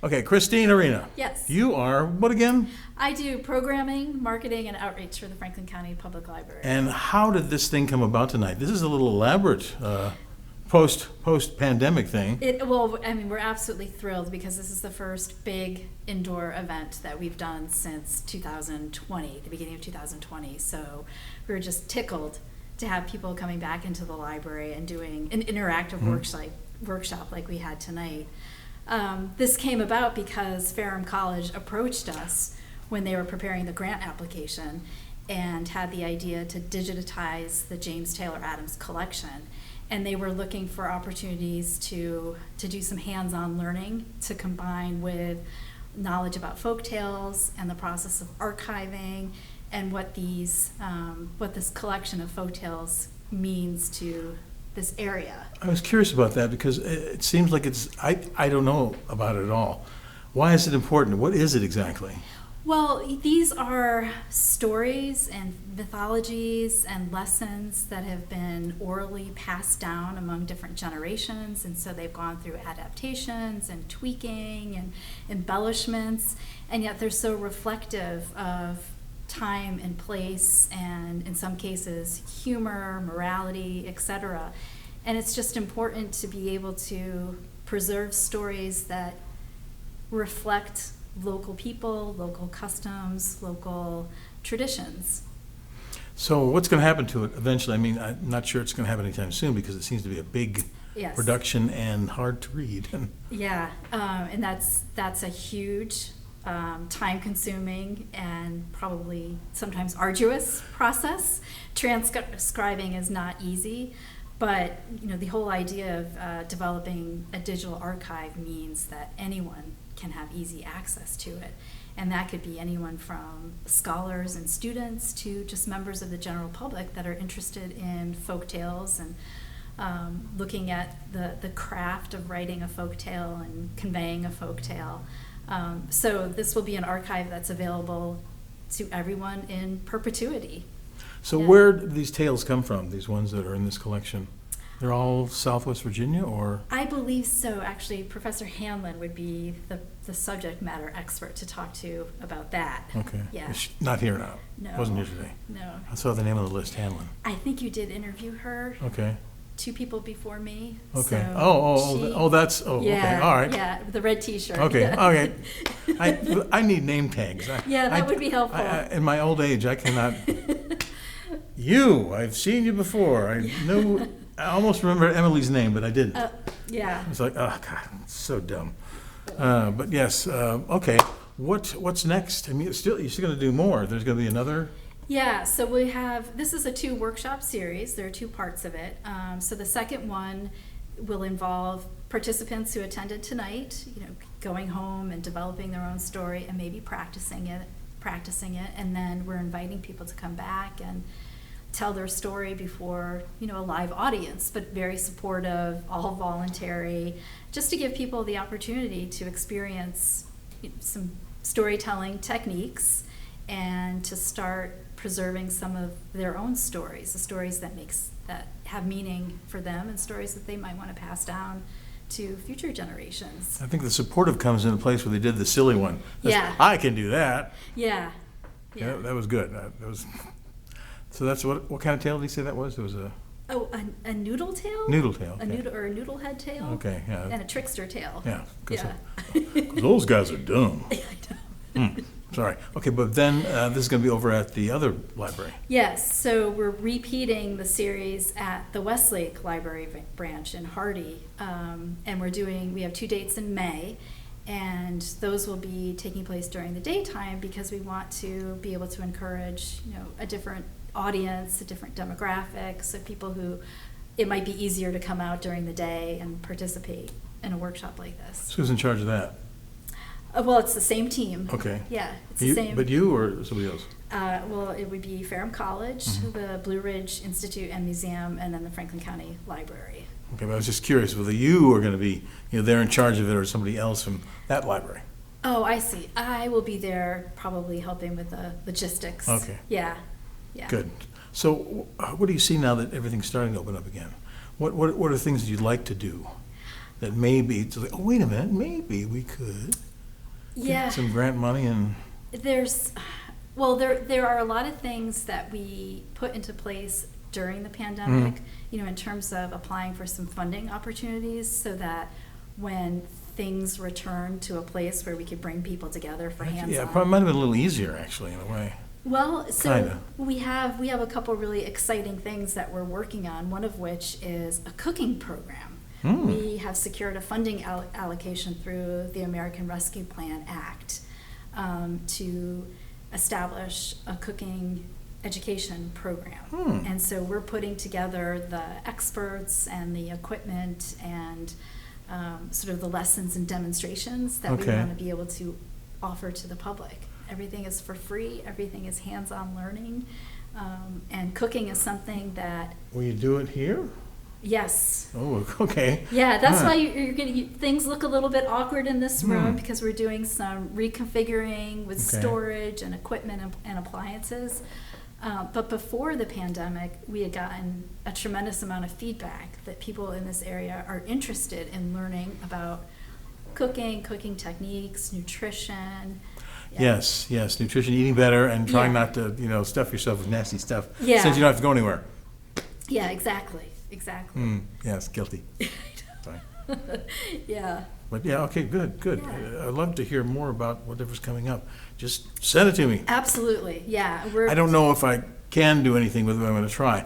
Okay, Christine Arena. Yes. You are what again? I do programming, marketing, and outreach for the Franklin County Public Library. And how did this thing come about tonight? This is a little elaborate post-pandemic thing. We're absolutely thrilled because this is the first big indoor event that we've done since 2020, the beginning of 2020. So we were just tickled to have people coming back into the library and doing an interactive workshop like we had tonight. This came about because Ferrum College approached us when they were preparing the grant application and had the idea to digitize the James Taylor Adams collection. And they were looking for opportunities to do some hands-on learning to combine with knowledge about folktales and the process of archiving and what this collection of folktales means to this area. I was curious about that because it seems like I don't know about it at all. Why is it important? What is it exactly? Well, these are stories and mythologies and lessons that have been orally passed down among different generations, and so they've gone through adaptations and tweaking and embellishments, and yet they're so reflective of time and place, and in some cases humor, morality, etc. And it's just important to be able to preserve stories that reflect local people, local customs, local traditions. So what's going to happen to it eventually? I mean, I'm not sure it's going to happen anytime soon because it seems to be a big production and hard to read. Yeah, and that's a huge, time-consuming and probably sometimes arduous process. Transcribing is not easy, but the whole idea of developing a digital archive means that anyone can have easy access to it. And that could be anyone from scholars and students to just members of the general public that are interested in folktales and looking at the craft of writing a folktale and conveying a folktale. So this will be an archive that's available to everyone in perpetuity. So where do these tales come from, these ones that are in this collection? They're all Southwest Virginia, or? I believe so. Actually, Professor Hanlon would be the subject matter expert to talk to about that. Okay. Yeah. She's not here now. No. Wasn't here today. No. I saw the name on the list, Hanlon. I think you did interview her. Okay. 2 people before me. Okay. So okay. All right. Yeah, the red T-shirt. Okay. Yeah. Okay. I need name tags. That would be helpful. In my old age, I cannot. I've seen you before. I almost remember Emily's name, but I didn't. Yeah. It's like, oh God, it's so dumb. But yes, okay. What's next? I mean, you're still going to do more. There's going to be another. Yeah. So this is a 2 workshop series. There are 2 parts of it. So the second one will involve participants who attended tonight, going home and developing their own story and maybe practicing it, and then we're inviting people to come back and tell their story before a live audience, but very supportive, all voluntary, just to give people the opportunity to experience some storytelling techniques and to start preserving some of their own stories, the stories that have meaning for them and stories that they might want to pass down to future generations. I think the supportive comes into place where they did the silly one. I can do that. Yeah. That was good. So that's what kind of tale did he say that was? It was a noodle tail? Noodle tail. Okay. A noodle head tail? Okay, yeah. And a trickster tail. Yeah. Cause those guys are dumb. Sorry. Okay, but then this is going to be over at the other library. Yes, so we're repeating the series at the Westlake Library branch in Hardy. And we have 2 dates in May. And those will be taking place during the daytime because we want to be able to encourage, a different audience, a different demographic, so people who it might be easier to come out during the day and participate in a workshop like this. So who's in charge of that? Well, it's the same team. Okay. Yeah, it's the same. But you or somebody else? Well, it would be Ferrum College, the Blue Ridge Institute and Museum, and then the Franklin County Library. Okay, but I was just curious whether you are going to be, they're in charge of it or somebody else from that library. Oh, I see. I will be there probably helping with the logistics. Okay. Yeah. Good. So what do you see now that everything's starting to open up again? What are things that you'd like to do that maybe, wait a minute, maybe we could? Yeah. Some grant money and, There are a lot of things that we put into place during the pandemic, in terms of applying for some funding opportunities so that when things return to a place where we could bring people together for hands-on. yeah, probably might have been a little easier, actually, in a way. Well, so Kinda. we have a couple really exciting things that we're working on, one of which is a cooking program. We have secured a funding allocation through the American Rescue Plan Act to establish a cooking education program. And so we're putting together the experts and the equipment and sort of the lessons and demonstrations that we want to be able to offer to the public. Everything is for free, everything is hands-on learning, and cooking is something that... Will you do it here? Yes. Oh, okay. Yeah, that's why things look a little bit awkward in this room, because we're doing some reconfiguring with storage and equipment and appliances. But before the pandemic, we had gotten a tremendous amount of feedback that people in this area are interested in learning about cooking techniques, nutrition. Yeah. Yes, nutrition, eating better, and trying not to, stuff yourself with nasty stuff. Yeah. Since you don't have to go anywhere. Yeah, exactly. Yes, guilty. Sorry. Yeah. But yeah, okay, good. Yeah. I'd love to hear more about whatever's coming up. Just send it to me. Absolutely, yeah. I don't know if I can do anything with it, but I'm going to try.